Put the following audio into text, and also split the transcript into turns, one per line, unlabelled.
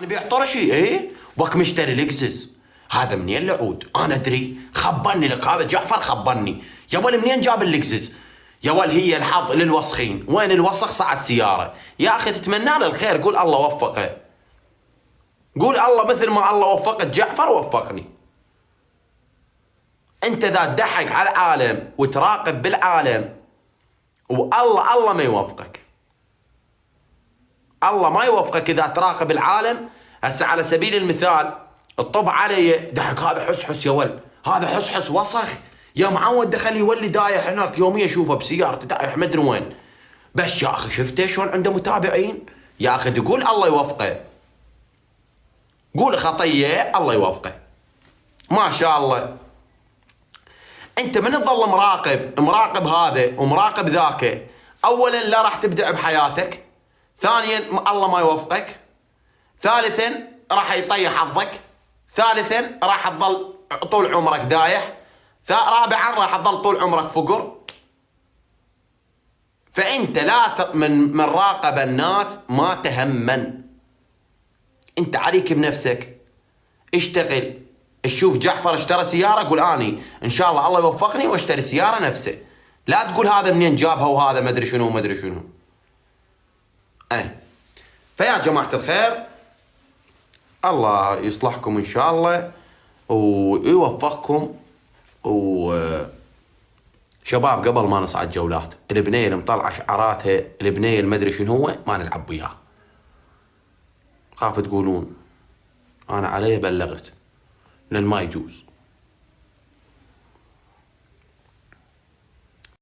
انا بيع طرشي ايه وك مشتري لكزز. هذا منين العود؟ انا ادري، خبرني لك هذا جعفر خبرني. يا ولد منين جاب اللكزز؟ يا ولد هي الحظ للوسخين، وين الوسخ صع السياره. يا اخي تتمنى له الخير، قول الله وفقه، قول الله مثل ما الله وفقت جعفر وفقني. انت ذا تضحك على العالم وتراقب بالعالم، والله ما يوفقك. الله ما يوفقك اذا تراقب العالم. هسه على سبيل المثال الطب علي ضحك، هذا حسحس يا ولد، هذا حسحس وسخ يا معود، دخل يولي دايح هناك يوميا اشوفه بسيارته دايح ما ادري وين. بس يا اخي شفته شلون عنده متابعين. يا اخي تقول الله يوفقه، قول خطيه الله يوفقه ما شاء الله. انت من تظل مراقب هذا ومراقب ذاك، اولا لا راح تبدع بحياتك، ثانيا الله ما يوفقك، ثالثا راح يطيح حظك، ثالثا راح تظل طول عمرك دايح، رابعا راح تظل طول عمرك فقر. فانت لا من راقب الناس ما تهمن، انت عليك بنفسك، اشتغل. تشوف جعفر اشترى سياره قول اني ان شاء الله يوفقني واشتري سياره نفسه، لا تقول هذا منين جابها وهذا ما ادري شنو وما ادري شنو. فيا جماعه الخير الله يصلحكم ان شاء الله ويوفقكم. وشباب قبل ما نصعد جولات، البنيه اللي مطلعه شعاراتها البنيه اللي ما ادري شنو هو ما نلعب وياه. خاف تقولون انا عليه بلغت، لان ما يجوز.